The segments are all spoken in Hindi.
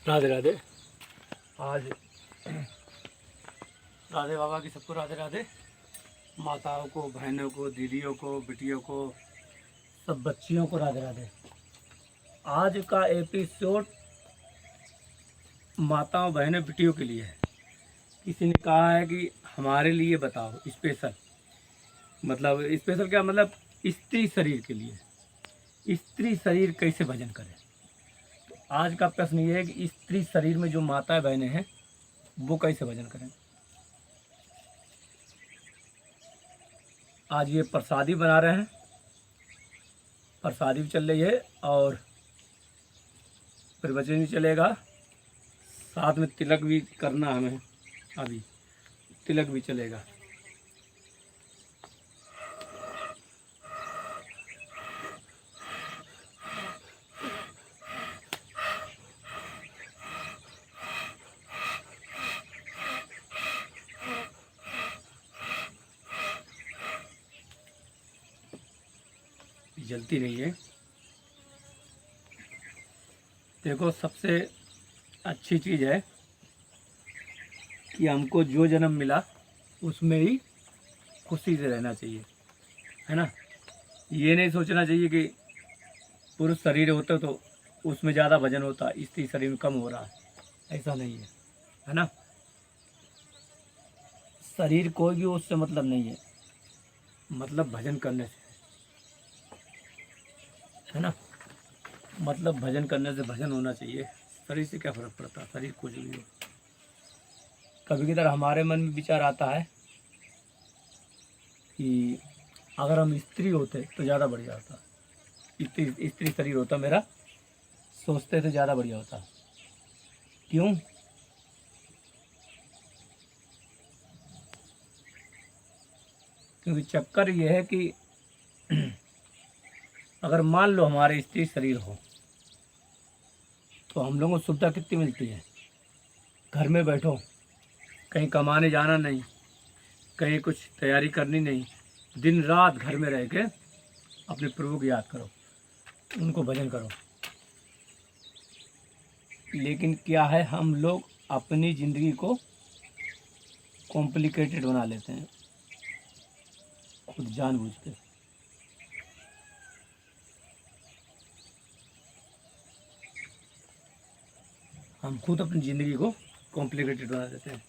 राधे राधे। आज राधे बाबा की सबको राधे राधे। माताओं को, बहनों को, दीदियों को, बिटियों को, सब बच्चियों को राधे राधे। आज का एपिसोड माताओं, बहनों, बिटियों के लिए है। किसी ने कहा है कि हमारे लिए बताओ स्पेशल, मतलब स्पेशल क्या मतलब, स्त्री शरीर के लिए स्त्री शरीर कैसे भजन करे। तो आज का प्रश्न ये है कि स्त्री शरीर में जो माताएं बहनें हैं वो कैसे भजन करें। आज ये प्रसादी बना रहे हैं, प्रसादी भी चल रही है और प्रवचन भी चलेगा, साथ में तिलक भी करना हमें, अभी तिलक भी चलेगा। जलती नहीं है। देखो, सबसे अच्छी चीज़ है कि हमको जो जन्म मिला उसमें ही खुशी से रहना चाहिए, है ना। ये नहीं सोचना चाहिए कि पुरुष शरीर होता तो उसमें ज़्यादा वजन होता, स्त्री शरीर में कम हो रहा है, ऐसा नहीं है ना। शरीर कोई भी उससे मतलब नहीं है, मतलब भजन करने से, है ना। मतलब भजन करने से भजन होना चाहिए। शरीर से क्या फ़र्क पड़ता है, शरीर कुछ भी हो। कभी कभार हमारे मन में विचार आता है कि अगर हम स्त्री होते तो ज़्यादा बढ़िया होता, स्त्री शरीर होता मेरा, सोचते तो ज़्यादा बढ़िया होता। क्यों? क्योंकि चक्कर ये है कि अगर मान लो हमारे स्त्री शरीर हो तो हम लोगों को सुविधा कितनी मिलती है। घर में बैठो, कहीं कमाने जाना नहीं, कहीं कुछ तैयारी करनी नहीं, दिन रात घर में रह के अपने प्रभु को याद करो, उनको भजन करो। लेकिन क्या है, हम लोग अपनी ज़िंदगी को कॉम्प्लिकेटेड बना लेते हैं खुद जानबूझ के। हम खुद अपनी ज़िंदगी को कॉम्प्लिकेटेड बना देते हैं।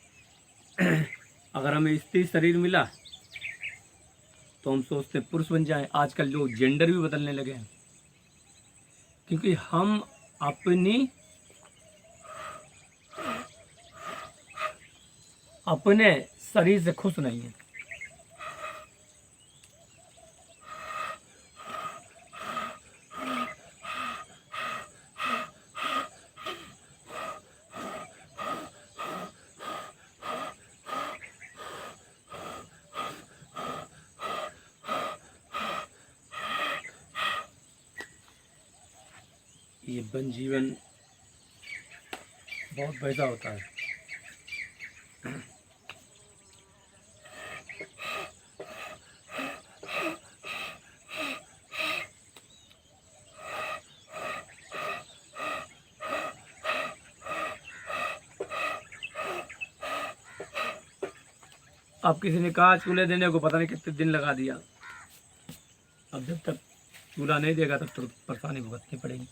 अगर हमें स्त्री शरीर मिला तो हम सोचते हैं पुरुष बन जाएं। आजकल जो जेंडर भी बदलने लगे हैं, क्योंकि हम अपने शरीर से खुश नहीं हैं। ये वन जीवन बहुत पैसा होता है। अब किसी ने कहा चूल्हे देने को, पता नहीं कितने दिन लगा दिया। अब जब तक चूल्हा नहीं देगा तब तक परेशानी भुगतनी पड़ेगी।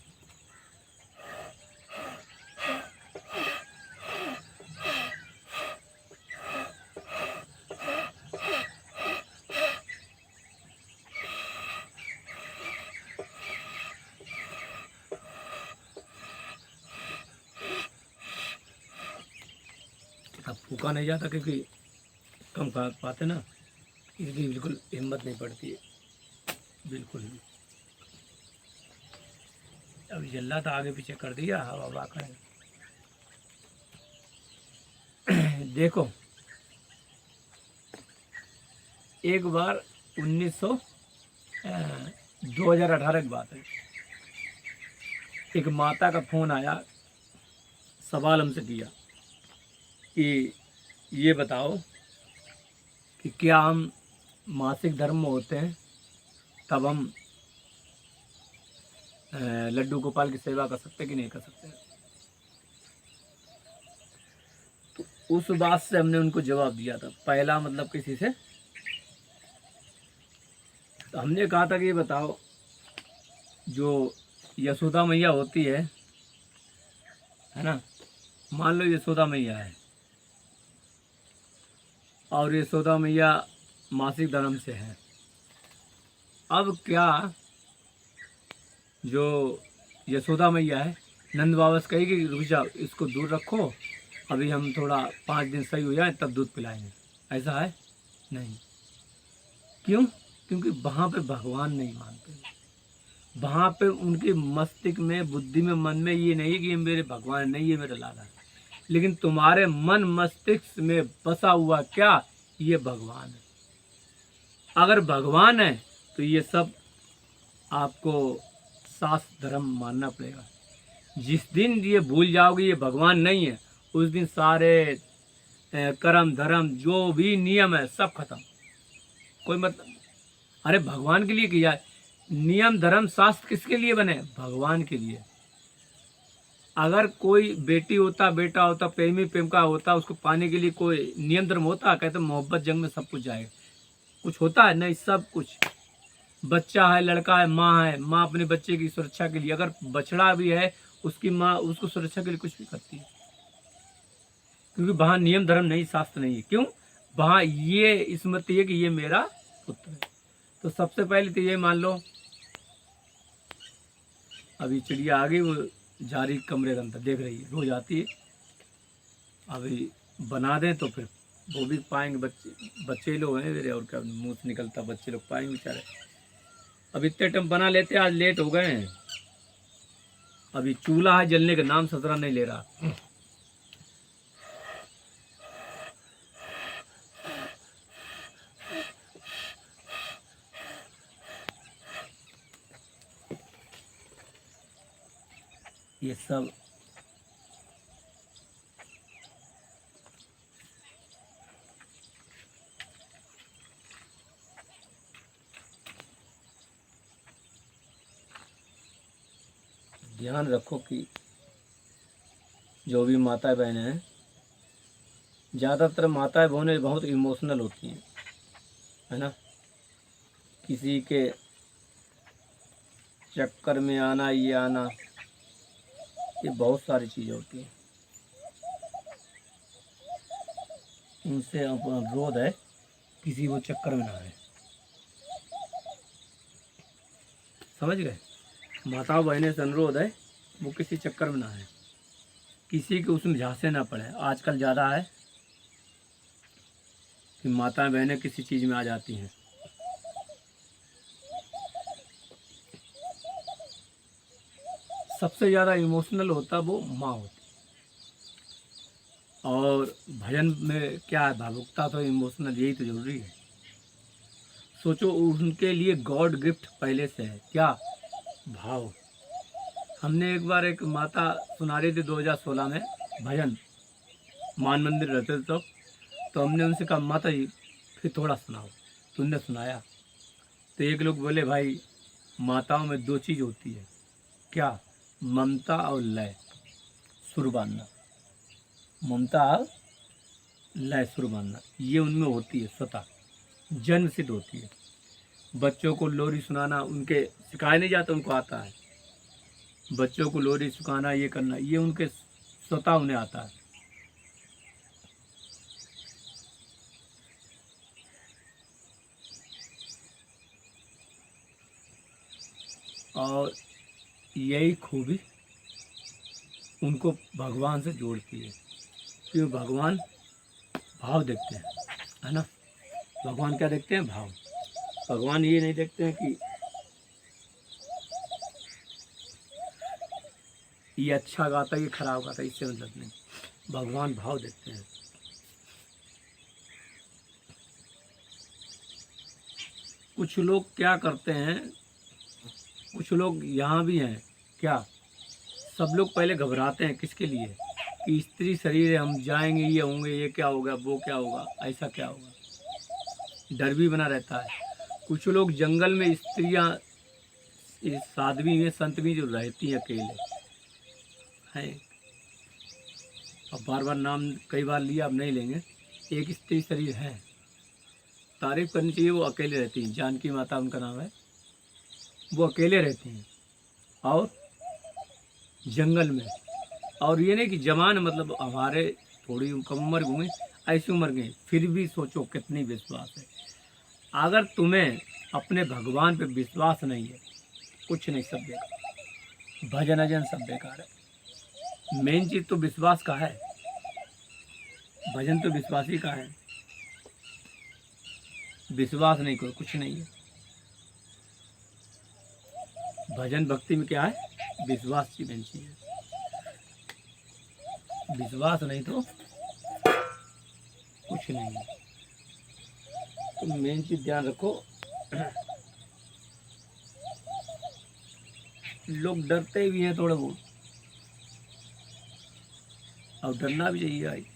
अब फूका नहीं जाता क्योंकि कम खा पाते ना, इसलिए बिल्कुल हिम्मत नहीं पड़ती है, बिल्कुल भी। अब जल्ला तो आगे पीछे कर दिया, हवा हवा करें। देखो, एक बार 2018 की बात है, एक माता का फ़ोन आया, सवाल हमसे किया कि ये बताओ कि क्या हम मासिक धर्म में होते हैं तब हम लड्डू गोपाल की सेवा कर सकते कि नहीं कर सकते। उस बात से हमने उनको जवाब दिया था। पहला मतलब किसी से तो हमने कहा था कि ये बताओ, जो यशोदा मैया होती है ना, मान लो यशोदा मैया है और यशोदा मैया मासिक धर्म से है। अब क्या जो यशोदा मैया है, नंद बाबा से कही कि रुक जाओ, इसको दूर रखो, अभी हम थोड़ा 5 दिन सही हो जाए तब दूध पिलाएंगे। ऐसा है नहीं। क्यों? क्योंकि वहाँ पे भगवान नहीं मानते। वहाँ पे उनके मस्तिष्क में, बुद्धि में, मन में ये नहीं कि ये मेरे भगवान नहीं, ये मेरा लाला है। लेकिन तुम्हारे मन मस्तिष्क में बसा हुआ क्या? ये भगवान है। अगर भगवान है तो ये सब आपको शास्त्र धर्म मानना पड़ेगा। जिस दिन ये भूल जाओगे ये भगवान नहीं है, उस दिन सारे कर्म धर्म जो भी नियम है सब खत्म। कोई मतलब, अरे भगवान के लिए किया। नियम धर्म शास्त्र किसके लिए बने? भगवान के लिए। अगर कोई बेटी होता, बेटा होता, प्रेमी प्रेमिका होता, उसको पाने के लिए कोई नियम धर्म होता? कहते मोहब्बत जंग में सब कुछ जाएगा। कुछ होता है नहीं, सब कुछ। बच्चा है, लड़का है, माँ है, माँ अपने बच्चे की सुरक्षा के लिए, अगर बछड़ा भी है उसकी माँ उसको सुरक्षा के लिए कुछ भी करती है। क्योंकि वहाँ नियम धर्म नहीं, शास्त्र नहीं है। क्यों? वहाँ ये स्मृति है कि ये मेरा पुत्र है। तो सबसे पहले तो ये मान लो, अभी चिड़िया आ गई, वो जा रही कमरे के अंदर, देख रही है, रोज आती है। अभी बना दें तो फिर वो भी पाएंगे। बच्चे लोग हैं मेरे, और क्या मुँह से निकलता, बच्चे लोग पाएंगे बेचारे। अब इतने टाइम बना लेते, आज लेट हो गए हैं। अभी चूल्हा है, जलने का नाम ससुरा नहीं ले रहा। ये सब ध्यान रखो कि जो भी माता बहनें हैं, ज़्यादातर माताएं बहनें बहुत इमोशनल होती हैं, है ना। किसी के चक्कर में आना, ये आना, ये बहुत सारी चीज़ें होती हैं। उनसे अनुरोध है किसी वो चक्कर में ना आए। समझ गए? माताओं बहनें से अनुरोध है वो किसी चक्कर में ना आए, किसी के उसमें झांसे ना पड़े। आजकल ज़्यादा है कि माताएं बहनें किसी चीज़ में आ जाती हैं। सबसे ज़्यादा इमोशनल होता वो माँ होती। और भजन में क्या है? भावुकता तो इमोशनल, यही तो जरूरी है। सोचो, उनके लिए गॉड गिफ्ट पहले से है क्या? भाव। हमने एक बार एक माता सुना रही थी 2016 में भजन, मान मंदिर रहते थे तो हमने उनसे कहा माता जी फिर थोड़ा सुनाओ। तो उनने सुनाया तो एक लोग बोले भाई माताओं में 2 चीज़ होती है। क्या? ममता और लय, सुर बांधना। ममता और लय, सुर बांधना, ये उनमें होती है, स्वतः जन्म सिद्ध होती है। बच्चों को लोरी सुनाना उनके सिखाया नहीं जाता, उनको आता है। बच्चों को लोरी सुखाना, ये करना, ये उनके स्वतः उन्हें आता है। और यही खूबी उनको भगवान से जोड़ती है, क्योंकि भगवान भाव देखते हैं, है ना। भगवान क्या देखते हैं? भाव। भगवान ये नहीं देखते हैं कि ये अच्छा गाता है, ये खराब गाता है, इससे मतलब नहीं। भगवान भाव देखते हैं। कुछ लोग क्या करते हैं, कुछ लोग यहाँ भी हैं क्या, सब लोग पहले घबराते हैं किसके लिए कि स्त्री शरीर है, हम जाएंगे, ये होंगे, ये क्या होगा, वो क्या होगा, ऐसा क्या होगा, डर भी बना रहता है। कुछ लोग जंगल में स्त्रियां, साध्वी में, संत भी जो रहती हैं अकेले हैं, अब बार बार नाम कई बार लिया, अब नहीं लेंगे। एक स्त्री शरीर है, तारीफ करनी चाहिए। वो अकेले रहती हैं, जानकी माता उनका नाम है। वो अकेले रहती हैं और जंगल में। और ये नहीं कि जवान मतलब हमारे थोड़ी कम उम्र हुई, ऐसी उम्र गई, फिर भी सोचो कितनी विश्वास है। अगर तुम्हें अपने भगवान पे विश्वास नहीं है, कुछ नहीं, सब बेकार, भजन अजन सब बेकार है। मेन चीज़ तो विश्वास का है, भजन तो विश्वास ही का है। विश्वास नहीं कोई कुछ नहीं है। भजन भक्ति में क्या है? विश्वास की मेन चीज़ है। विश्वास नहीं तो कुछ नहीं है। तो मेन चीज़ ध्यान रखो। लोग डरते भी हैं थोड़ा बहुत, और डरना भी चाहिए भाई।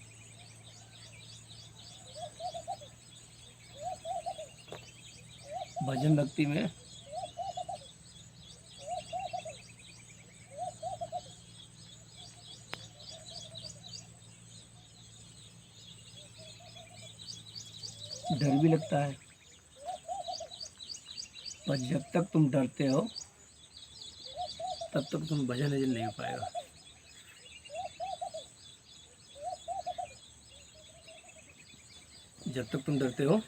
भजन भक्ति में डर भी लगता है, पर जब तक तुम डरते हो तब तक तुम भजन भजन नहीं हो पाएगा। जब तक तुम डरते हो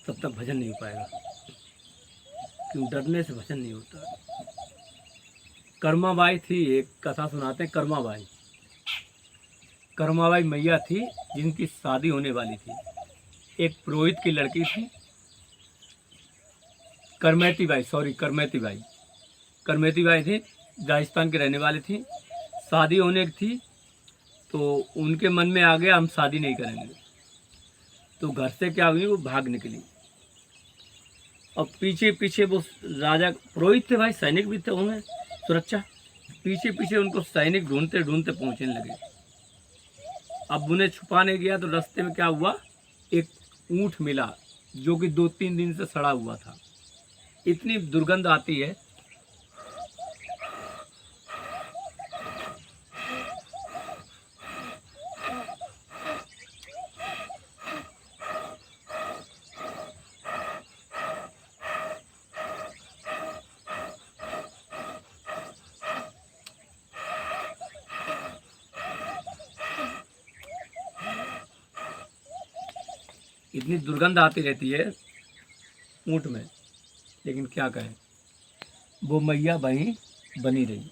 तब तक भजन नहीं हो पाएगा। क्यों? डरने से भजन नहीं होता। कर्माबाई थी, एक कथा सुनाते हैं। कर्माबाई मैया थी जिनकी शादी होने वाली थी। एक पुरोहित की लड़की थी, करमैती बाई थी, राजस्थान के रहने वाली थी। शादी होने की थी तो उनके मन में आ गया हम शादी नहीं करेंगे। तो घर से क्या हुई, वो भाग निकली। और पीछे पीछे वो राजा, पुरोहित थे भाई, सैनिक भी थे उनमें, सुरक्षा। पीछे पीछे उनको सैनिक ढूंढते ढूंढते पहुंचने लगे। अब उन्हें छुपाने गया तो रास्ते में क्या हुआ, एक ऊंट मिला जो कि 2-3 दिन से सड़ा हुआ था। इतनी दुर्गंध आती है। इतनी दुर्गंध आती रहती है ऊंट में, लेकिन क्या कहें, वो मैया वहीं बनी रही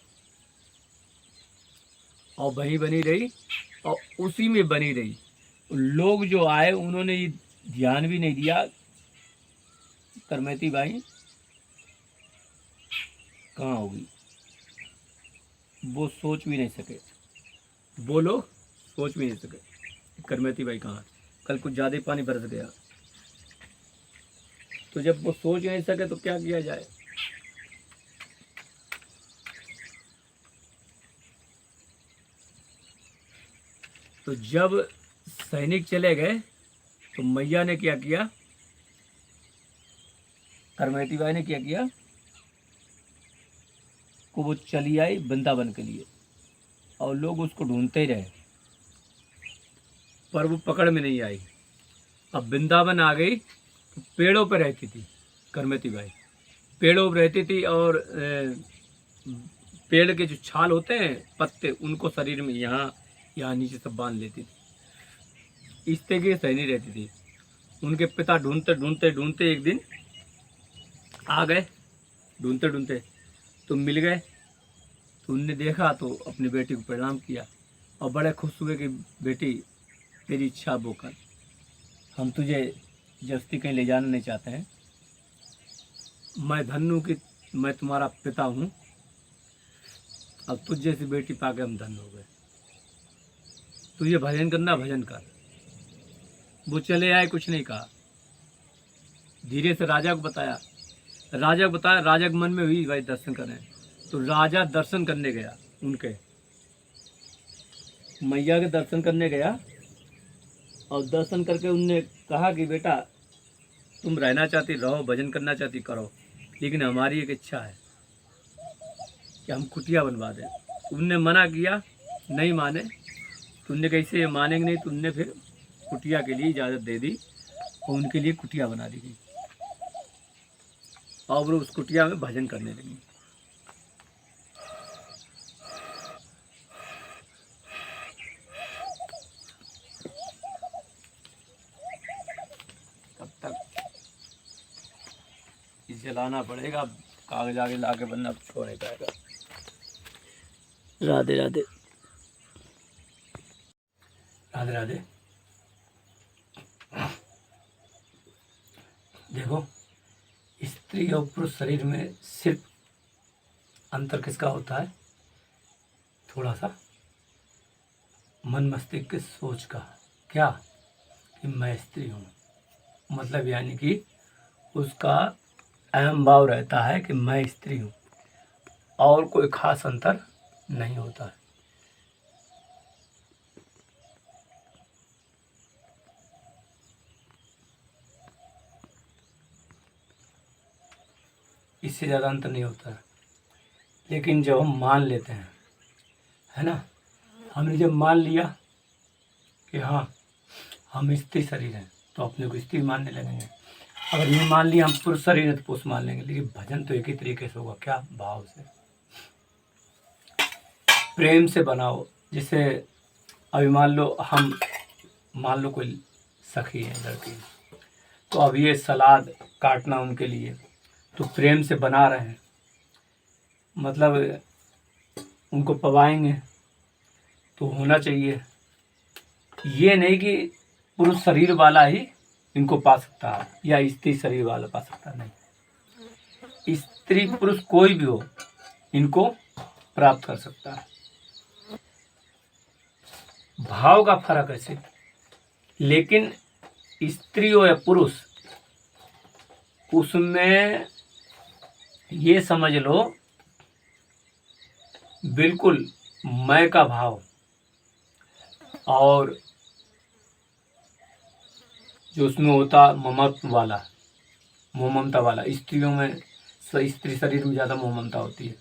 और वहीं बनी रही और उसी में बनी रही। लोग जो आए उन्होंने ये ध्यान भी नहीं दिया करमैती बाई कहाँ होगी। वो सोच भी नहीं सके, वो लोग सोच भी नहीं सके करमैती बाई कहाँ है। कल कुछ ज़्यादा पानी बरस गया, तो जब वो सोच नहीं सके तो क्या किया जाए। तो जब सैनिक चले गए तो मैया ने क्या किया, करमैती बाई ने क्या किया, को वो चली आई वृंदावन के लिए और लोग उसको ढूंढते ही रहे, पर वो पकड़ में नहीं आई। अब वृंदावन आ गई तो पेड़ों पर रहती थी करमैती बाई, पेड़ों पर रहती थी और पेड़ के जो छाल होते हैं पत्ते, उनको शरीर में यहाँ नीचे सब बांध लेती थी। इस तरीके से नहीं रहती थी। उनके पिता ढूंढते ढूंढते ढूंढते एक दिन आ गए, ढूंढते ढूंढते तो मिल गए। तो उनने देखा तो अपनी बेटी को प्रणाम किया और बड़े खुश हुए कि बेटी तेरी इच्छा वो कर, हम तुझे जस्ती कहीं ले जाना नहीं चाहते हैं। मैं धन्य हूँ कि मैं तुम्हारा पिता हूँ, अब तुझ जैसी बेटी पाके हम धन्य हो गए। तुझे भजन करना भजन कर। वो चले आए, कुछ नहीं कहा, धीरे से राजा को बताया। राजा के मन में हुई भाई दर्शन करें। तो राजा दर्शन करने गया, उनके मैया के दर्शन करने गया और दर्शन करके उनने कहा कि बेटा तुम रहना चाहती रहो, भजन करना चाहती करो, लेकिन हमारी एक इच्छा है कि हम कुटिया बनवा दें। उनने मना किया नहीं माने तो उनने कैसे ये मानेंगे नहीं, तो उनने फिर कुटिया के लिए इजाज़त दे दी और उनके लिए कुटिया बना दी गई और वो उस कुटिया में भजन करने लगी। तब तक जलाना पड़ेगा, कागज आगे ला के बनना छोड़ नहीं पाएगा। राधे राधे राधे राधे। देखो, स्त्री और पुरुष शरीर में सिर्फ अंतर किसका होता है? थोड़ा सा मन मस्तिष्क की सोच का। क्या? कि मैं स्त्री हूँ, मतलब यानी कि उसका अहम भाव रहता है कि मैं स्त्री हूँ, और कोई खास अंतर नहीं होता है। इससे ज़्यादा अंतर नहीं होता है। लेकिन जब हम मान लेते हैं, है ना, हमने जब मान लिया कि हाँ हम स्त्री शरीर हैं, तो अपने को स्त्री मानने लगेंगे। अगर ये मान लिया हम पुरुष शरीर है तो पुरुष मान लेंगे। लेकिन भजन तो एक ही तरीके से होगा। क्या? भाव से, प्रेम से बनाओ। जैसे अभी मान लो कोई सखी है, लड़की, तो अब ये सलाद काटना उनके लिए तो प्रेम से बना रहे हैं, मतलब उनको पवाएंगे तो होना चाहिए। ये नहीं कि पुरुष शरीर वाला ही इनको पा सकता है या स्त्री शरीर वाला पा सकता है, नहीं। स्त्री पुरुष कोई भी हो इनको प्राप्त कर सकता है। भाव का फर्क है सिर्फ। लेकिन स्त्री हो या पुरुष, उसमें ये समझ लो बिल्कुल मैं का भाव, और जो उसमें होता ममत्व वाला, मोह ममता वाला। स्त्रियों में, स्त्री शरीर में ज़्यादा मोह ममता होती है।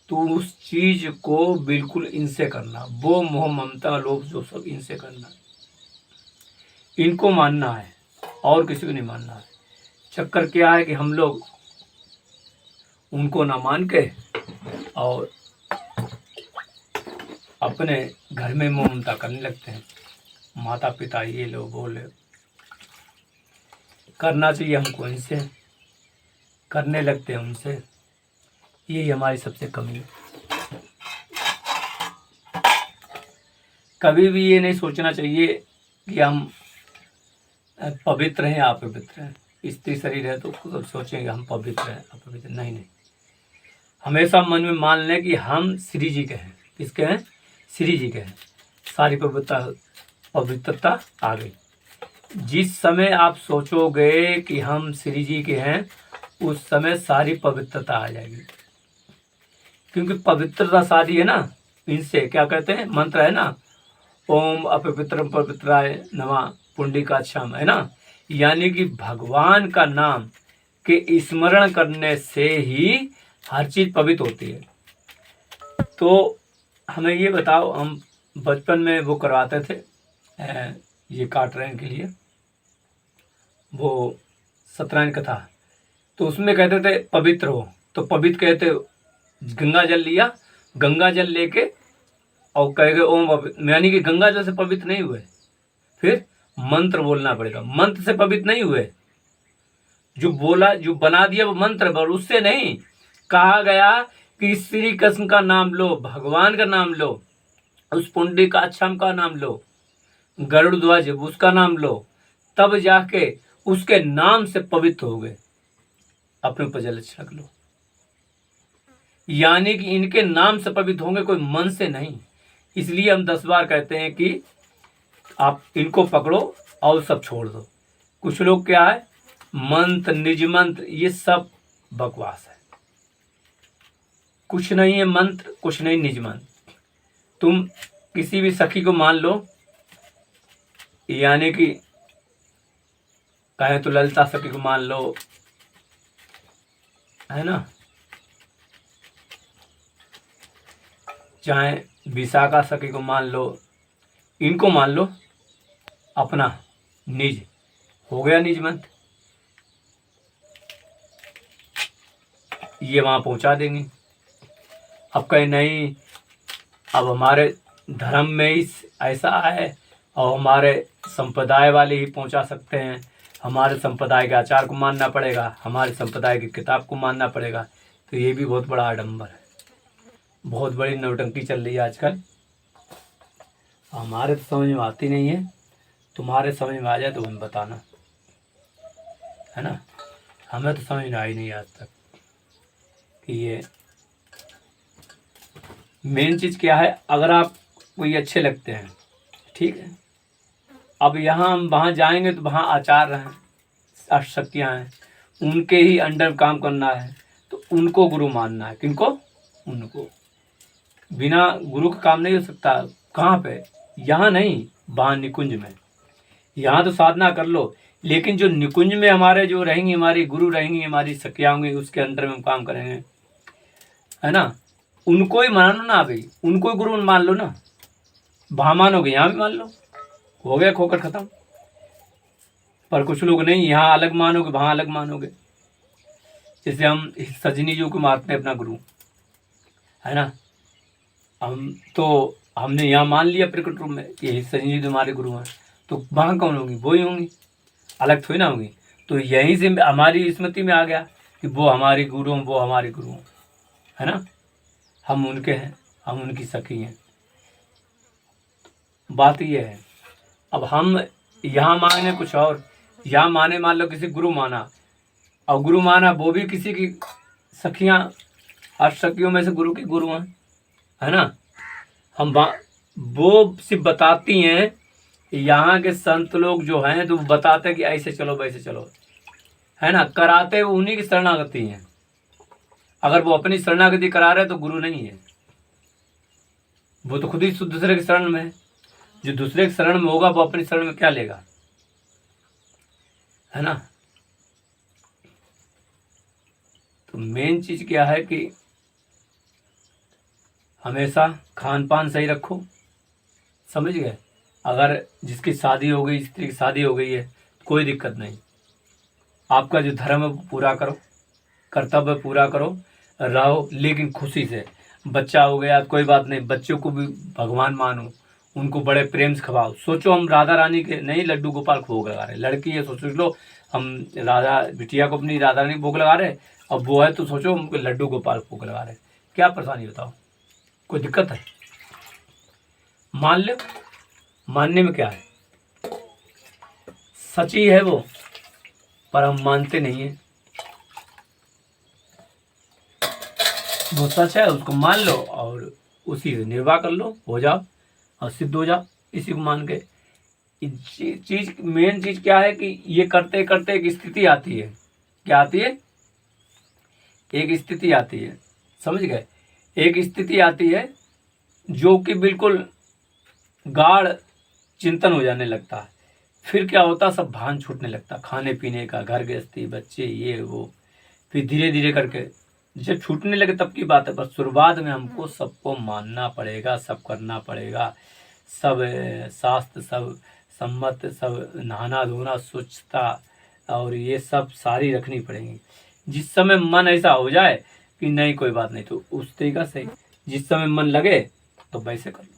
तो उस चीज़ को बिल्कुल इनसे करना, वो मोह ममता लोभ जो सब इनसे करना, इनको मानना है और किसी को नहीं मानना है। चक्कर क्या है कि हम लोग उनको ना मान के और अपने घर में मोह ममता करने लगते हैं। माता पिता ये लो बोले, करना चाहिए हमको, इनसे करने लगते हैं उनसे। यही हमारी सबसे कमी है। कभी भी ये नहीं सोचना चाहिए कि हम पवित्र हैं या अपवित्र हैं। स्त्री शरीर है तो खुद सोचेंगे हम पवित्र हैं अपवित्र, नहीं नहीं। हमेशा मन में मान लें कि हम श्री जी के हैं। किसके हैं? श्री जी के हैं। सारी पवित्रता आ गई। जिस समय आप सोचोगे कि हम श्री जी के हैं, उस समय सारी पवित्रता आ जाएगी। क्योंकि पवित्रता सारी है ना इनसे। क्या कहते हैं? मंत्र है ना, ओम अपवित्रम पवित्राय नमः पुंडरीकाक्षाम, है ना। यानी कि भगवान का नाम के स्मरण करने से ही हर चीज पवित्र होती है। तो हमें ये बताओ, हम बचपन में वो करवाते थे, ये काट रहे हैं के लिए वो सत्यनारायण कथा, तो उसमें कहते थे पवित्र हो, तो पवित्र कहते गंगा जल लिया, गंगा जल लेके और कहेंगे ओम, यानी कि गंगा जल से पवित्र नहीं हुए, फिर मंत्र बोलना पड़ेगा। मंत्र से पवित्र नहीं हुए, जो बोला जो बना दिया वो मंत्र, पर उससे नहीं। कहा गया कि श्री कृष्ण का नाम लो, भगवान का नाम लो, उस पुंडरीकाक्षम का नाम लो, गरुड़ ध्वज उसका नाम लो, तब जाके उसके नाम से पवित्र हो गए। अपने ऊपर जल छिड़क लो, यानी कि इनके नाम से पवित्र होंगे, कोई मन से नहीं। इसलिए हम 10 बार कहते हैं कि आप इनको पकड़ो और सब छोड़ दो। कुछ लोग क्या है, मंत्र निज मंत्र ये सब बकवास है। कुछ नहीं है मंत्र, कुछ नहीं निज मंत्र। तुम किसी भी सखी को मान लो, यानी कि कहें तो ललिता सखी को मान लो, है ना, चाहे विशाखा सखी को मान लो, इनको मान लो अपना निज, हो गया निज मंत्र, ये वहाँ पहुँचा देंगे। अब कहीं नहीं, अब हमारे धर्म में ही ऐसा है और हमारे संप्रदाय वाले ही पहुँचा सकते हैं, हमारे संप्रदाय के आचार को मानना पड़ेगा, हमारे संप्रदाय की किताब को मानना पड़ेगा। तो ये भी बहुत बड़ा आडंबर है, बहुत बड़ी नौटंकी चल रही है आजकल। हमारे तो समझ में आती नहीं है, तुम्हारे समझ में आ जाए तो हमें बताना, है ना। हमें तो समझ में आई नहीं आज तक कि ये मेन चीज़ क्या है। अगर आप कोई अच्छे लगते हैं, ठीक है, अब यहाँ हम वहाँ जाएंगे तो वहाँ आचार्य हैं, अष्टशक्तियाँ हैं, उनके ही अंडर काम करना है, तो उनको गुरु मानना है। किनको? उनको। बिना गुरु का काम नहीं हो सकता। कहाँ पे? यहाँ नहीं, वहाँ निकुंज में। यहाँ तो साधना कर लो, लेकिन जो निकुंज में हमारे जो रहेंगी, हमारी गुरु रहेंगी, हमारी सखियाँ होंगी, उसके अंडर में हम काम करेंगे, है ना। उनको ही मानो ना भाई, उनको ही गुरु मान लो ना। वहाँ मानोगे, यहाँ भी मान लो, हो गया खोकर खत्म। पर कुछ लोग नहीं, यहाँ अलग मानोगे, वहाँ अलग मानोगे। जैसे हम सजनी जी को मानते हैं अपना गुरु, है ना। हमने यहाँ मान लिया प्रकट रूप में कि सजनी जी हमारे गुरु हैं, तो वहाँ कौन होंगी? वो ही होंगी, अलग थोड़ी ना होंगी। तो यहीं से हमारी स्मृति में आ गया कि वो हमारी गुरु हैं, वो हमारे गुरु हैं, है ना। हम उनके हैं, हम उनकी सखी हैं। बात ये है। अब हम यहाँ माने कुछ और, यहाँ माने मान लो किसी गुरु माना, और गुरु माना वो भी किसी की सखियाँ, अष्टसखियों में से गुरु की गुरु हैं, है ना। हम वो सिर्फ बताती हैं, यहाँ के संत लोग जो हैं तो बताते हैं कि ऐसे चलो वैसे चलो, है ना। कराते वो उन्हीं की शरणागति हैं। अगर वो अपनी शरणागति करा रहे तो गुरु नहीं है, वो तो खुद ही दूसरे की शरण में है। जो दूसरे की शरण में होगा वो अपनी शरण में क्या लेगा, है ना। तो मेन चीज क्या है कि हमेशा खान पान सही रखो, समझ गए। अगर जिसकी शादी हो गई, स्त्री की शादी हो गई है, कोई दिक्कत नहीं, आपका जो धर्म है वो पूरा करो, कर्तव्य पूरा करो, रहो, लेकिन खुशी से। बच्चा हो गया कोई बात नहीं, बच्चों को भी भगवान मानो, उनको बड़े प्रेम से खवाओ। सोचो हम राधा रानी के नहीं लड्डू गोपाल को भोग लगा रहे, लड़की है सोच लो, हम राधा बिटिया को अपनी राधा रानी भोग लगा रहे, अब वो है तो सोचो हम लड्डू गोपाल को भोग लगा रहे, क्या परेशानी बताओ, कोई दिक्कत है? मान लो, मानने में क्या है, सच्ची है वो, पर हम मानते नहीं है। वो सच है, उसको मान लो और उसी से निर्वाह कर लो, हो जाओ और सिद्ध हो जाओ इसी को मान के। चीज मेन चीज क्या है कि ये करते करते एक स्थिति आती है। क्या आती है? एक स्थिति आती है, समझ गए। एक स्थिति आती है जो कि बिल्कुल गाढ़ चिंतन हो जाने लगता है। फिर क्या होता, सब भान छूटने लगता, खाने पीने का, घर गृहस्थी, बच्चे, ये वो। फिर धीरे धीरे करके जब छूटने लगे तब की बात है, पर शुरुआत में हमको सबको मानना पड़ेगा, सब करना पड़ेगा, सब शास्त्र, सब सम्मत, सब नहाना धोना, स्वच्छता और ये सब सारी रखनी पड़ेगी। जिस समय मन ऐसा हो जाए कि नहीं कोई बात नहीं, तो उस तरीका से, जिस समय मन लगे तो वैसे कर लो,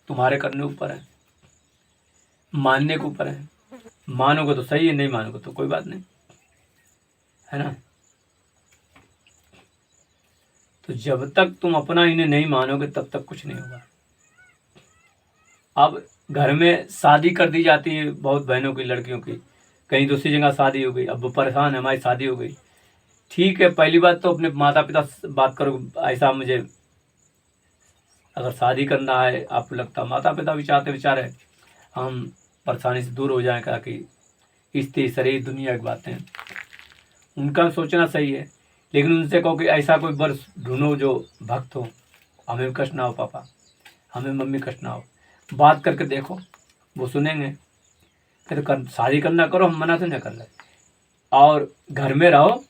तुम्हारे करने ऊपर है, मानने के ऊपर है। मानोगे तो सही है, नहीं मानोगे तो कोई बात नहीं, है ना। तो जब तक तुम अपना इन्हें नहीं मानोगे तब तक कुछ नहीं होगा। अब घर में शादी कर दी जाती है बहुत बहनों की, लड़कियों की, कहीं दूसरी जगह शादी हो गई, अब वो परेशान है, हमारी शादी हो गई, ठीक है। पहली बात तो अपने माता पिता से बात करो, ऐसा मुझे अगर शादी करना है, आपको लगता, माता पिता भी चाहते बेचारे हम परेशानी से दूर हो जाएं, कहा कि स्त्री शरीर दुनिया की बातें, उनका सोचना सही है, लेकिन उनसे कहो कि ऐसा कोई वर ढूंढो जो भक्त हो, हमें कष्ट ना हो पापा, हमें मम्मी कष्ट ना हो, बात करके देखो, वो सुनेंगे। फिर शादी करना करो, हम मना तो नहीं कर रहे, और घर में रहो,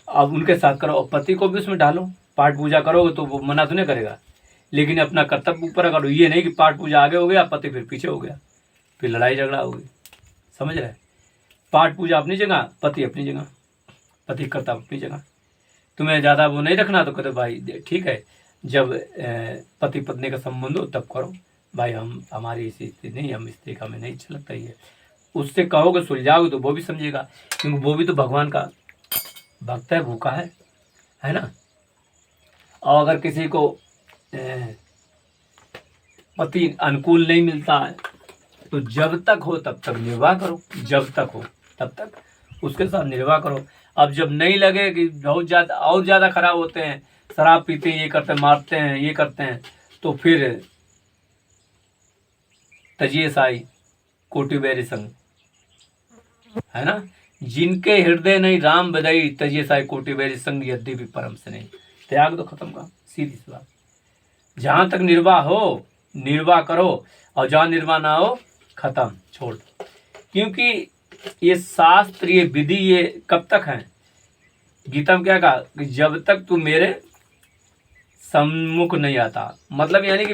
अब उनके साथ करो, और पति को भी उसमें डालो, पाठ पूजा करोगे तो वो मना तो नहीं करेगा। लेकिन अपना कर्तव्य पूरा करो। ये नहीं कि पाठ पूजा आगे हो गया, पति फिर पीछे हो गया, फिर लड़ाई झगड़ा हो गई। समझ रहे? पाठ पूजा अपनी जगह, पति अपनी जगह, पति कर्तव्य अपनी जगह। तुम्हें ज़्यादा वो नहीं रखना तो कहते भाई ठीक है, जब पति पत्नी का संबंध हो तब करो भाई, हम हमारी ऐसी स्थिति नहीं, हम इस तरीका में नहीं अच्छा लगता ये। उससे कहोगे सुलझाओगे तो वो भी समझेगा, क्योंकि वो भी तो भगवान का भक्त है, भूखा है ना। और अगर किसी को पति अनुकूल नहीं मिलता है तो जब तक हो तब तक निर्वाह करो, जब तक हो तब तक उसके साथ निर्वाह करो। अब जब नहीं लगे कि बहुत ज़्यादा और ज़्यादा खराब होते हैं, शराब पीते हैं, ये करते हैं, मारते हैं, ये करते हैं, तो फिर तजिए साई कोटि बैरी संग, है ना। जिनके हृदय नहीं राम बदई, तजिए साई कोटि बैरी संग, यद्य भी परम से नहीं। त्याग तो खत्म का, सीधी सी बात। जहां तक निर्वाह हो निर्वाह करो, और जहां निर्वाह ना हो खत्म, छोड़। क्योंकि ये शास्त्र, ये विधि, ये कब तक है? गीता में क्या कहा कि जब तक तू मेरे सम्मुख नहीं आता, मतलब यानी कि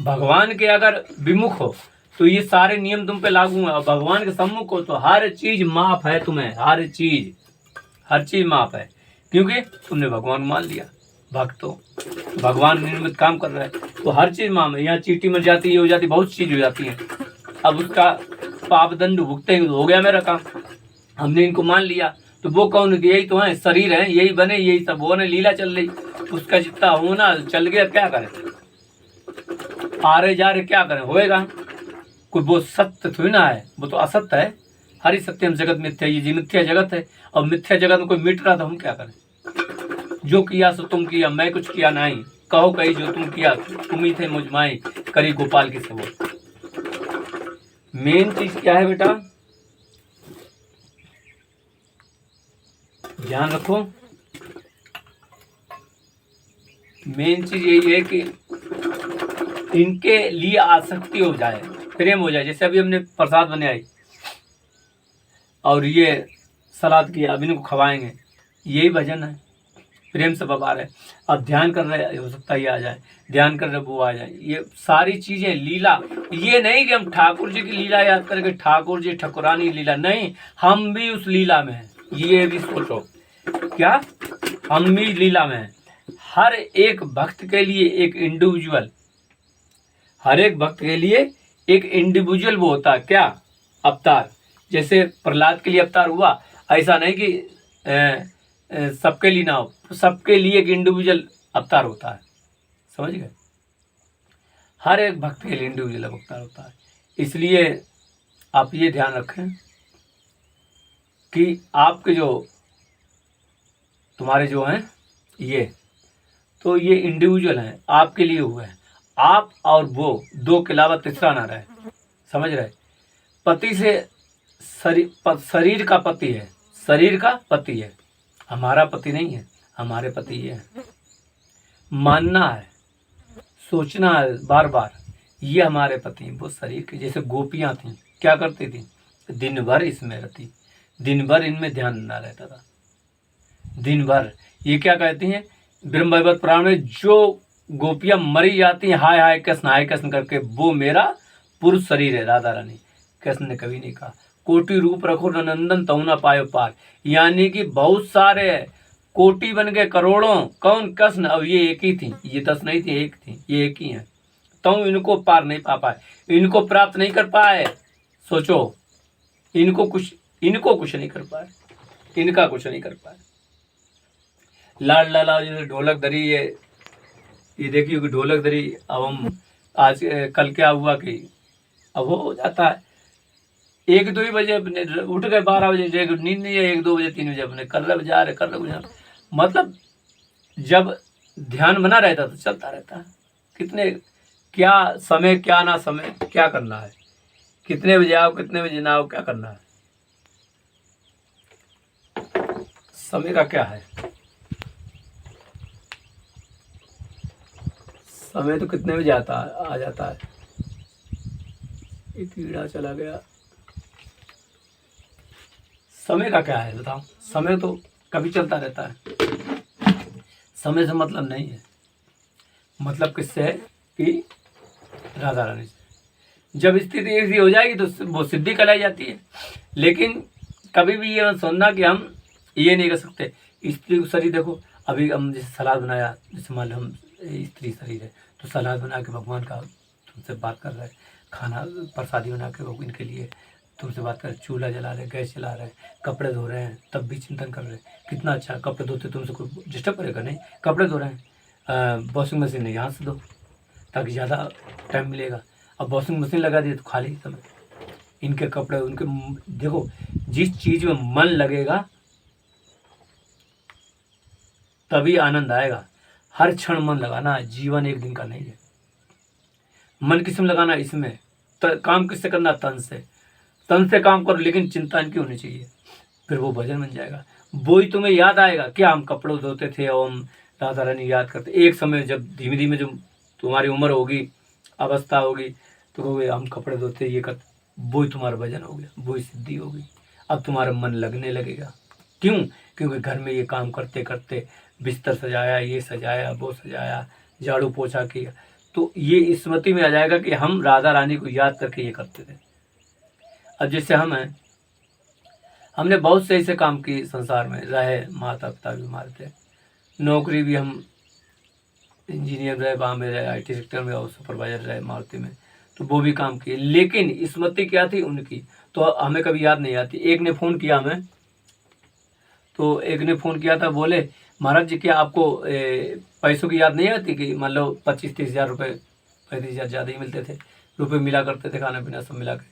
भगवान के अगर विमुख हो तो ये सारे नियम तुम पे लागू हैं, और भगवान के सम्मुख हो तो हर चीज माफ है तुम्हें, हर चीज माफ है, क्योंकि तुमने भगवान मान लिया। भक्त हो, भगवान निर्मित काम कर रहा है तो हर चीज माफ है। यहाँ चीटी मर जाती, ये हो जाती, बहुत चीज हो जाती है। अब उसका पाप दंड भुगते ही हो गया मेरा काम, हमने इनको मान लिया। तो वो कौन, यही तो है, शरीर है, यही बने, यही सब वो ने लीला चल रही, उसका जितना होना चल गया, क्या करें, आ रहे जा रहे क्या करें, होएगा कोई। वो सत्य थोड़ी ना है, वो तो असत्य है। हरि सत्यम जगत मिथ्या, ये मिथ्या जगत है, और मिथ्या जगत में कोई मिट रहा तो हम क्या करें। जो किया सो तुम किया, मैं कुछ किया नहीं, कहो कही जो तुम किया, तुम ही थे मुझमाई, करी गोपाल की सेवा। मेन चीज क्या है बेटा, ध्यान रखो। मेन चीज यही है कि इनके लिए आसक्ति हो जाए, प्रेम हो जाए। जैसे अभी हमने प्रसाद बनाई और ये सलाद किया, अब इनको खवाएंगे, यही भजन है, प्रेम से बता रहे। अब ध्यान कर रहे, हो सकता है ये आ जाए, ध्यान कर रहे वो आ जाए। ये सारी चीजें लीला, ये नहीं कि हम ठाकुर जी की लीला याद करके ठाकुर जी ठकुरानी लीला, नहीं, हम भी उस लीला में हैं। ये भी सोचो, क्या हम भी लीला में हैं। हर एक भक्त के लिए एक इंडिविजुअल, हर एक भक्त के लिए एक इंडिविजुअल वो होता है, क्या, अवतार। जैसे प्रहलाद के लिए अवतार हुआ, ऐसा नहीं कि सबके लिए ना हो, सबके लिए एक इंडिविजुअल अवतार होता है। समझ गए? हर एक भक्त के लिए इंडिविजुअल अवतार होता है। इसलिए आप ये ध्यान रखें कि आपके जो तुम्हारे जो हैं ये, तो ये इंडिविजुअल हैं, आपके लिए हुए हैं। आप और वो दो के अलावा तीसरा ना रहे। समझ रहे? पति से शरीर का पति है, शरीर का पति है, हमारा पति नहीं है, हमारे पति ये है। मानना है, सोचना है बार बार, ये हमारे पति हैं। वो शरीर के, जैसे गोपियां थी, क्या करती थी, दिन भर इसमें रहती, दिन भर इनमें ध्यान ना रहता था, दिन भर। ये क्या कहती हैं ब्रह्म वैवर्त पुराण में, जो गोपियां मरी जाती हैं हाय कृष्ण करके, वो मेरा पुरुष शरीर है, राधा रानी। कृष्ण ने कभी नहीं कहा कोटि रूप रखो नंदन तऊ ना पायो पार, यानी कि बहुत सारे कोटि बन गए करोड़ों, कौन, कृष्ण, अब ये एक ही थी, ये 10 नहीं थी, एक थी, ये एक ही है। तऊ इनको पार नहीं पा पाए, इनको प्राप्त नहीं कर पाए। सोचो, इनको कुछ नहीं कर पाए, इनका कुछ नहीं कर पाए। लाल लाला जैसे ढोलक धरी, ये देखिए कि ढोलक धरी। अब हम आज कल क्या हुआ कि अब हो जाता है 1-2 ही बजे अपने उठ गए, 12 बजे नींद नहीं है, 1-2 बजे 3 बजे अपने कर रहे जा रहे। मतलब जब ध्यान बना रहता तो चलता रहता है। कितने क्या समय, क्या ना समय, क्या करना है, कितने बजे आओ, कितने बजे ना आओ, क्या करना है, समय का क्या है। समय तो कितने बजे आ जाता है। एक कीड़ा चला गया। समय का क्या है बताओ, समय तो कभी चलता रहता है, समय से मतलब नहीं है। मतलब किससे है कि राधा रानी से। जब स्थिति ऐसी हो जाएगी तो वो सिद्धि कहलाई जाती है। लेकिन कभी भी ये मत सोचना कि हम ये नहीं कर सकते। स्त्री शरीर देखो, अभी हम जैसे सलाद बनाया, जैसे मान लो हम स्त्री शरीर है तो सलाद बना के भगवान का तुमसे बात कर रहे हैं, खाना प्रसादी बना के वो इनके लिए तुमसे बात कर, चूल्हा जला रहे, गैस जला रहे, कपड़े धो रहे हैं, तब भी चिंतन कर रहे हैं। कितना अच्छा, कपड़े धोते तुमसे कोई डिस्टर्ब करेगा नहीं। कपड़े धो रहे हैं, वॉशिंग मशीन है यहाँ से दो ताकि ज़्यादा टाइम मिलेगा। अब वॉशिंग मशीन लगा दिए तो खाली समय। इनके कपड़े उनके देखो, जिस चीज़ में मन लगेगा तभी आनंद आएगा। हर क्षण मन लगाना, जीवन एक दिन का नहीं है। मन किसमें लगाना, इसमें काम किससे करना, तन से। तन से काम करो लेकिन चिंता इनकी होनी चाहिए, फिर वो भजन बन जाएगा। वो ही तुम्हें याद आएगा। क्या हम कपड़े धोते थे और हम राधा रानी याद करते। एक समय जब धीमे धीमे जो तुम्हारी उम्र होगी, अवस्था होगी, तो कहोगे हम कपड़े धोते ये करते, वो ही तुम्हारा भजन हो गया, वो ही सिद्धि होगी। अब तुम्हारा मन लगने लगेगा। क्यों? क्योंकि घर में ये काम करते करते बिस्तर सजाया, ये सजाया, वो सजाया, झाड़ू पोछा किया, तो ये स्मृति में आ जाएगा कि हम राधा रानी को याद करके ये करते थे। अब जैसे हम हैं, हमने बहुत से ऐसे काम किए संसार में रहे, माता पिता भी हमारे थे, नौकरी भी हम इंजीनियर रहे, वहाँ में रहे, IT सेक्टर में और सुपरवाइजर रहे मारुति में, तो वो भी काम किए। लेकिन स्मृति क्या थी उनकी, तो हमें कभी याद नहीं आती। एक ने फ़ोन किया हमें, तो एक ने फ़ोन किया था, बोले महाराज जी क्या आपको पैसों की याद नहीं आती कि मान लो 25-30 हज़ार रुपये, 35 हज़ार ज़्यादा ही मिलते थे, रुपये मिला करते थे, खाना पीना सब मिला के,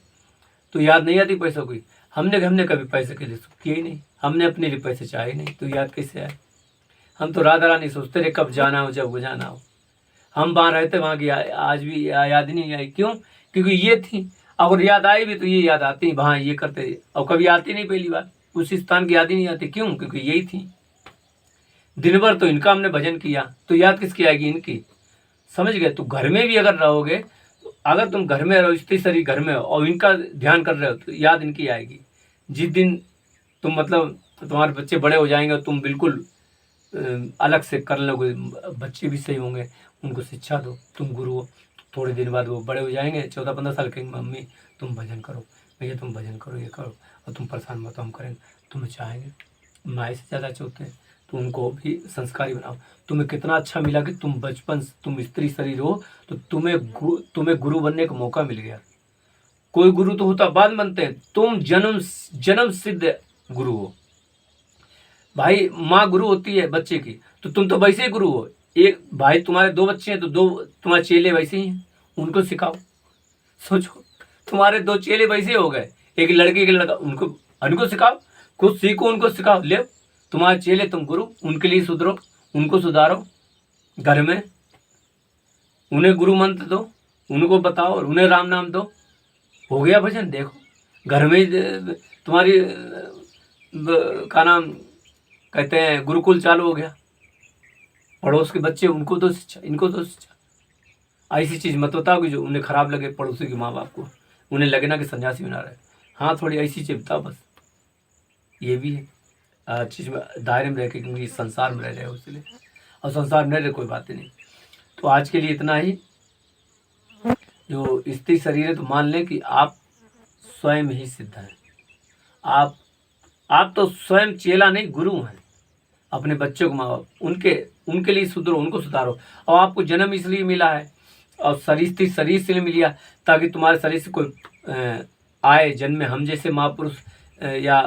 तो याद नहीं आती पैसों की। हमने कभी पैसे के लिए किए ही नहीं, हमने अपने लिए पैसे चाहे नहीं, तो याद कैसे आए। हम तो राधा रानी सोचते रहे कब जाना हो, जब वो जाना हो। हम वहाँ रहते, वहाँ की आज भी याद ही नहीं आई। क्यों? क्योंकि ये थी। अगर याद आई भी तो ये याद आती, वहाँ ये करते, और कभी आती नहीं। पहली बार उस स्थान की याद ही नहीं आती। क्यों? क्योंकि यही थी। दिन भर तो इनका हमने भजन किया, तो याद किसकी आएगी? इनकी। समझ गए? तो घर में भी अगर रहोगे, अगर तुम घर में रहो, स्त्री शरीर घर में हो और इनका ध्यान कर रहे हो, तो याद इनकी आएगी। जिस दिन तुम मतलब तुम्हारे बच्चे बड़े हो जाएंगे और तुम बिल्कुल अलग से कर लोगे, बच्चे भी सही होंगे, उनको शिक्षा दो, तुम गुरु हो। थोड़े दिन बाद वो बड़े हो जाएंगे, 14-15 साल के, मम्मी तुम भजन करो, भैया तुम भजन करो, ये करो, और तुम परेशान मत, हम करेंगे। तुम्हें चाहेंगे, माँ से ज़्यादा चाहते हैं, तो उनको भी संस्कारी बनाओ। तुम्हें कितना अच्छा मिला कि तुम बचपन, तुम स्त्री शरीर हो, तो तुम्हें गुरु बनने का मौका मिल गया। कोई गुरु तो होता बाद में बनते हैं, तुम जन्म सिद्ध गुरु हो भाई। माँ गुरु होती है बच्चे की, तो तुम तो वैसे ही गुरु हो। एक भाई, तुम्हारे 2 बच्चे हैं तो 2 तुम्हारे चेले वैसे ही हैं, उनको सिखाओ। सोचो, तुम्हारे 2 चेले वैसे हो गए, एक लड़की एक लड़का, उनको सिखाओ, खुद सीखो, उनको सिखाओ। ले, तुम्हारे चेले, तुम गुरु, उनके लिए सुधरो, उनको सुधारो। घर में उन्हें गुरु मंत्र दो, उनको बताओ और उन्हें राम नाम दो। हो गया भजन। देखो घर में तुम्हारी का नाम कहते हैं गुरुकुल चालू हो गया। पड़ोस के बच्चे, उनको दो शिक्षा, इनको दो शिक्षा। ऐसी चीज़ मत बताओ कि जो उन्हें खराब लगे, पड़ोसी के माँ बाप को उन्हें लगे ना कि सन्यासी बना रहे। हाँ, थोड़ी ऐसी चीज़ बताओ बस। ये भी है चीज़ में दायरे में रह के, क्योंकि संसार में रह रहे हो इसलिए, और संसार में रह रहे कोई बातें नहीं। तो आज के लिए इतना ही। जो स्त्री शरीर है, तो मान लें कि आप स्वयं ही सिद्ध हैं। आप तो स्वयं चेला नहीं, गुरु हैं। अपने बच्चों को, माँ बाप, उनके लिए सुधरो, उनको सुधारो। और आपको जन्म इसलिए मिला है, और शरीर इसलिए मिला ताकि तुम्हारे शरीर से कोई आए जन्म में हम जैसे महापुरुष या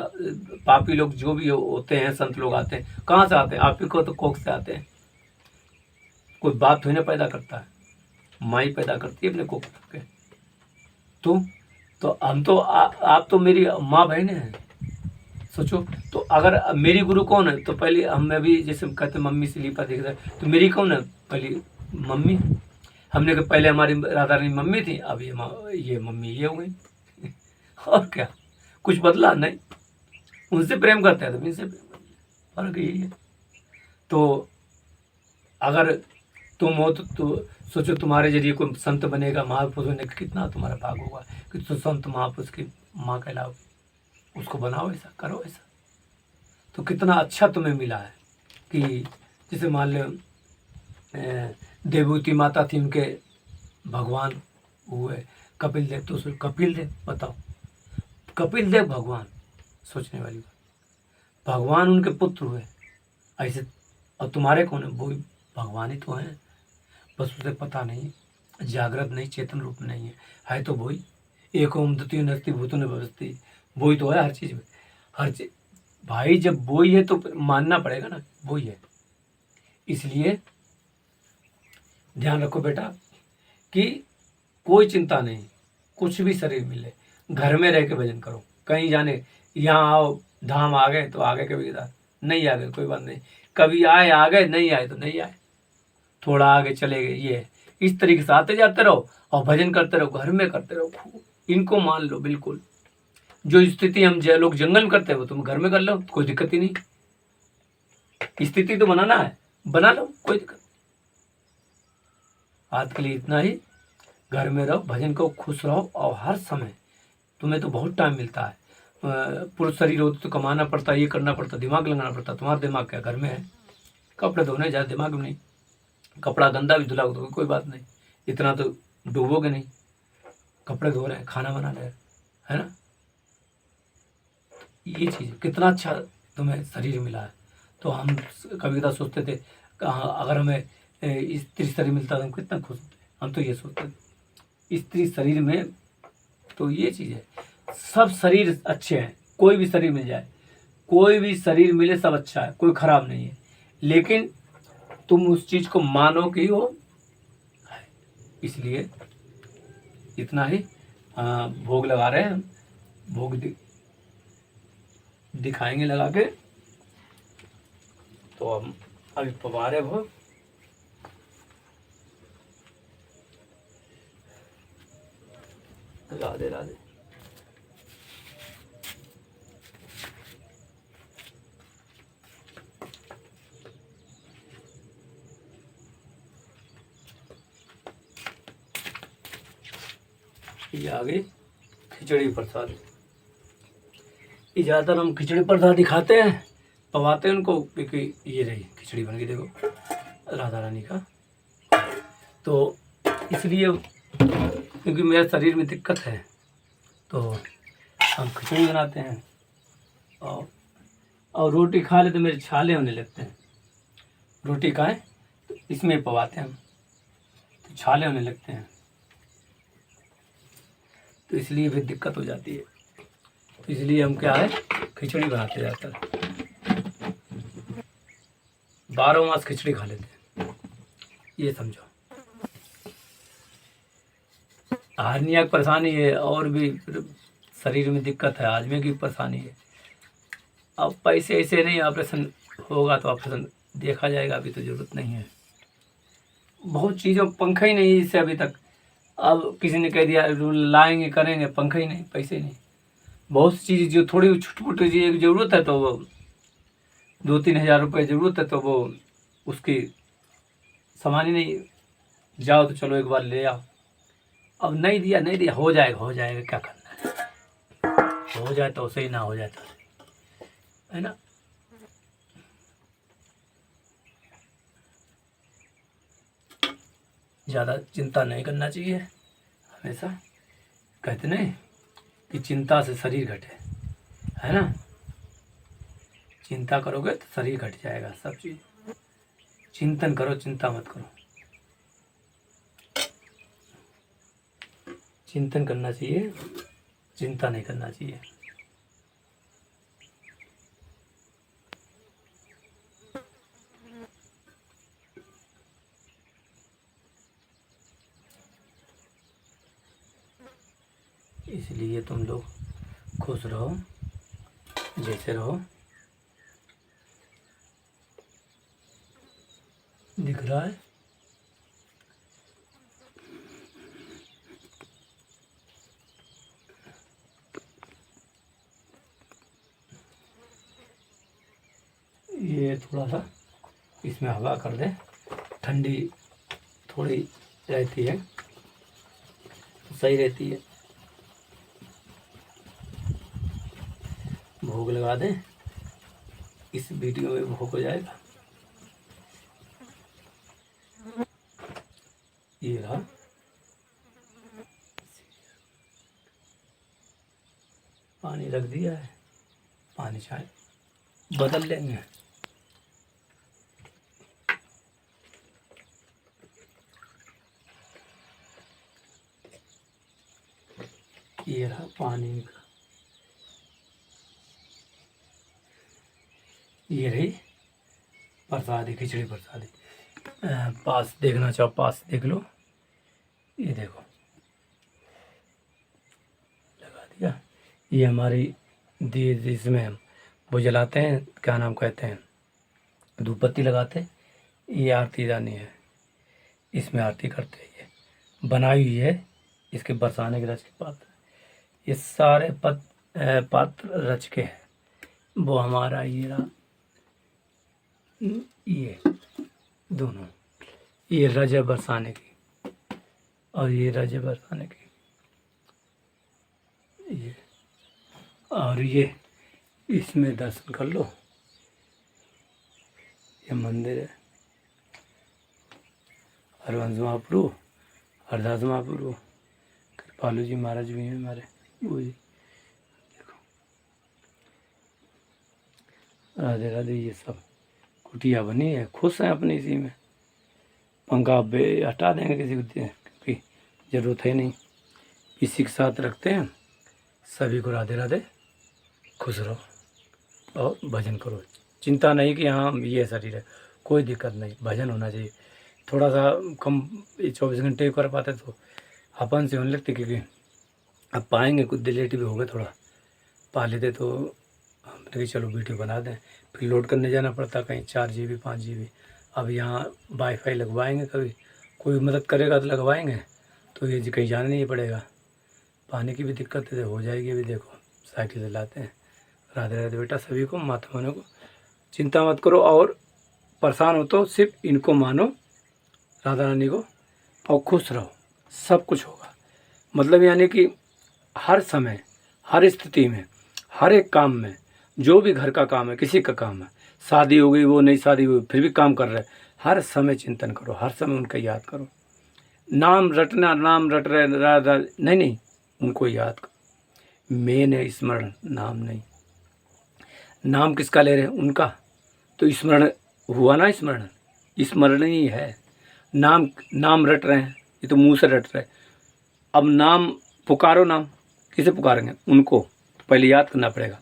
पापी लोग जो भी होते हैं, संत लोग आते हैं। कहाँ से आते हैं? आप ही को तो कोख से आते हैं। कोई बाप थोड़ी ना पैदा करता है, माँ ही पैदा करती है अपने कोख के। तो हम तो आप तो मेरी माँ बहन हैं। सोचो, तो अगर मेरी गुरु कौन है? तो पहले हम अभी जैसे कहते मम्मी से लिपा देख रहे, तो मेरी कौन है? पहली मम्मी। हमने कहा पहले हमारी राधा रानी मम्मी थी, अब ये मम्मी ये हो गई। और क्या, कुछ बदला नहीं। उनसे प्रेम करते हैं तो इनसे प्रेम करते हैं, फर्क यही है। तो अगर तुम हो तो सोचो, तुम्हारे जरिए कोई संत बनेगा, महापुरुष बनेगा, कितना तुम्हारा भाग होगा कि तुम संत महापुरुष की माँ कहलाओगे। उसको बनाओ, ऐसा करो, ऐसा तो कितना अच्छा तुम्हें मिला है। कि जैसे मान लो देवहूति माता थी, उनके भगवान हुए कपिल देव। तो कपिल देव, बताओ, कपिल देव भगवान, सोचने वाली बात, भगवान उनके पुत्र हुए ऐसे। और तुम्हारे कौन है? वो भगवान ही तो हैं, बस उसे पता नहीं, जागृत नहीं, चेतन रूप नहीं है तो वही। एक ओम द्वितीय नस्ति भूतों ने व्यवस्थी, वही तो है हर चीज में, हर चीज। भाई जब वही है तो फिर मानना पड़ेगा ना, वही है। इसलिए ध्यान रखो बेटा कि कोई चिंता नहीं, कुछ भी शरीर मिले, घर में रह के भजन करो। कहीं जाने, यहाँ आओ, धाम आ गए तो आ गए, कभी कभार नहीं आ गए कोई बात नहीं, कभी आए आ गए, नहीं आए तो नहीं आए, थोड़ा आगे चले गए। ये है, इस तरीके से आते जाते रहो और भजन करते रहो, घर में करते रहो खूब। इनको मान लो बिल्कुल। जो स्थिति हम लोग जंगल में करते हैं वो तुम घर में कर लो, कोई दिक्कत ही नहीं। स्थिति तो बनाना है, बना लो, कोई दिक्कत। आज के लिए इतना ही। घर में रहो, भजन करो, खुश रहो, और हर समय तुम्हें तो बहुत टाइम मिलता है। पुरुष शरीर हो तो कमाना पड़ता है, ये करना पड़ता, दिमाग लगाना पड़ता। तुम्हारा दिमाग क्या घर में है? कपड़े धोने जाए, दिमाग में नहीं। कपड़ा गंदा भी धुला दोगे कोई बात नहीं, इतना तो डूबोगे नहीं। कपड़े धो रहे हैं, खाना बना रहे हैं, है ना। ये चीज़ कितना अच्छा तुम्हें शरीर मिला है। तो हम कभी कभी सोचते थे कहाँ अगर हमें स्त्री शरीर मिलता तो हम कितना खुश होते। हम तो ये सोचते थे स्त्री शरीर में, तो ये चीज़ है। सब शरीर अच्छे हैं, कोई भी शरीर मिल जाए, कोई भी शरीर मिले, सब अच्छा है, कोई खराब नहीं है। लेकिन तुम उस चीज को मानो कि वो है। इसलिए इतना ही। भोग लगा रहे हैं, भोग दिखाएंगे लगा के। तो हम अभी पवा रहे भोग। राधे राधे। ये आ गई खिचड़ी प्रसाद। ये ज़्यादातर हम खिचड़ी प्रसाद दिखाते हैं, पवाते हैं उनको, क्योंकि ये रही खिचड़ी बन गई, देखो राधा रानी का। तो इसलिए क्योंकि मेरे शरीर में दिक्कत है तो हम खिचड़ी बनाते हैं। और रोटी खा ले तो मेरे छाले होने लगते हैं। रोटी खाएं तो इसमें पवाते हैं हम, तो छाले होने लगते हैं, तो इसलिए फिर दिक्कत हो जाती है। तो इसलिए हम क्या है, खिचड़ी बनाते जाते हैं। 12 मास खिचड़ी खा लेते हैं, ये समझो। हार्निया की परेशानी है, और भी शरीर में दिक्कत है, आजमे की परेशानी है। अब पैसे ऐसे नहीं, ऑपरेशन होगा तो ऑपरेशन देखा जाएगा, अभी तो ज़रूरत नहीं है। बहुत चीज़ों, पंखा ही नहीं इससे अभी तक। अब किसी ने कह दिया लाएंगे करेंगे, पंखा ही नहीं, पैसे ही नहीं। बहुत सी चीज़ जो थोड़ी छोटी मोटी चीज़ की ज़रूरत है, तो वो 2-3 हज़ार रुपये ज़रूरत है, तो वो उसकी सामान ही नहीं। जाओ तो चलो एक बार ले आओ। अब नहीं दिया, नहीं दिया, हो जाएगा, हो जाएगा, क्या करना है, हो जाए तो सही, ना हो जाए तो, है ना। ज़्यादा चिंता नहीं करना चाहिए। हमेशा कहते नहीं कि चिंता से शरीर घटे, है ना। चिंता करोगे तो शरीर घट जाएगा, सब चीज़। चिंतन करो, चिंता मत करो। चिंतन करना चाहिए, चिंता नहीं करना चाहिए। इसलिए तुम लोग खुश रहो, जैसे रहो। दिख रहा है ये, थोड़ा सा इसमें हवा कर दे, ठंडी थोड़ी रहती है, सही रहती है। भोग लगा दें, इस वीडियो में भोग हो जाएगा। ये रहा, पानी रख दिया है, पानी शायद बदल लेंगे। ये रहा पानी का, ये रही प्रसादी, खिचड़ी प्रसादी। पास देखना चाहो पास देख लो, ये देखो लगा दिया। ये हमारी दिए जिसमें हम वो जलाते हैं, क्या नाम कहते हैं, धूप बत्ती लगाते हैं, ये आरती दानी है, इसमें आरती करते हैं। ये बनाई हुई है, इसके बरसाने के रच के पात्र, ये सारे पात्र रच के हैं। वो हमारा ये रहा, ये दोनों, ये रज है बरसाने की और ये रज है बरसाने की, ये और ये इसमें दर्शन कर लो। ये मंदिर है, हरवंश महाप्रभु, हरदास महाप्रभु, कृपालू जी महाराज भी हैं हमारे, वो जी देखो। राधे राधे। ये सब कुटिया बनी है, खुश हैं अपनी इसी में। पंखा बे हटा देंगे किसी को, क्योंकि ज़रूरत है नहीं, इसी के साथ रखते हैं। सभी को राधे राधे, खुश रहो और भजन करो। चिंता नहीं कि हाँ ये शरीर है, कोई दिक्कत नहीं, भजन होना चाहिए। थोड़ा सा कम 24 घंटे कर पाते तो अपन से होने लगते, क्योंकि अब पाएंगे कुछ लेट भी हो गए, थोड़ा पा लेते तो हमने कि चलो वीडियो बना दें। फिर लोड करने जाना पड़ता कहीं 4 GB 5 GB। अब यहाँ वाईफाई लगवाएंगे, कभी कोई मदद करेगा तो लगवाएंगे, तो ये कहीं जाना नहीं पड़ेगा। पानी की भी दिक्कत है, हो जाएगी। अभी देखो साइकिल चलाते हैं। राधे राधे बेटा सभी को, माता मानो को चिंता मत करो, और परेशान हो तो सिर्फ इनको मानो, राधा रानी को, और खुश रहो, सब कुछ होगा। मतलब यानी कि हर समय, हर स्थिति में, हर एक काम में, जो भी घर का काम है, किसी का काम है, शादी हो गई, वो नहीं शादी हुई फिर भी काम कर रहे, हर समय चिंतन करो, हर समय उनका याद करो। नाम रटना, नाम रट रहे राधा, नहीं, उनको याद करो। मेन है स्मरण, नाम नहीं। नाम किसका ले रहे हैं? उनका। तो स्मरण हुआ ना, स्मरण ही है। नाम रट रहे हैं, ये तो मुंह से रट रहे। अब नाम पुकारो, नाम किसे पुकारेंगे? उनको तो पहले याद करना पड़ेगा।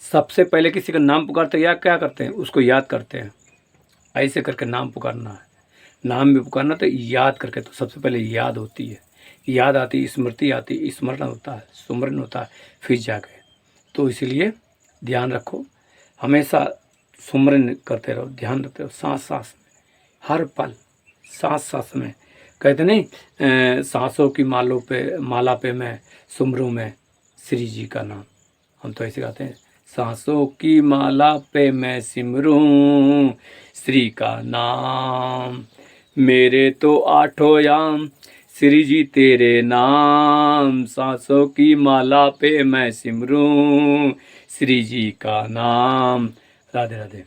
सबसे पहले किसी का नाम पुकारते या क्या करते हैं? उसको याद करते हैं। ऐसे करके नाम पुकारना है। नाम भी पुकारना तो याद करके, तो सबसे पहले याद होती है, याद आती, स्मृति आती, स्मरण होता है, सुमरन होता है, फिर जाके। तो इसलिए ध्यान रखो, हमेशा सुमरन करते रहो, ध्यान रखते रहो, सांस सांस में, हर पल, सांस सांस में। कहते नहीं, सांसों की माला पे मैं सुमरूं में श्री जी का नाम। हम तो ऐसे गाते हैं, सांसों की माला पे मैं सिमरूं श्री का नाम, मेरे तो आठों याम श्री जी तेरे नाम, सांसों की माला पे मैं सिमरूं श्री जी का नाम। राधे राधे।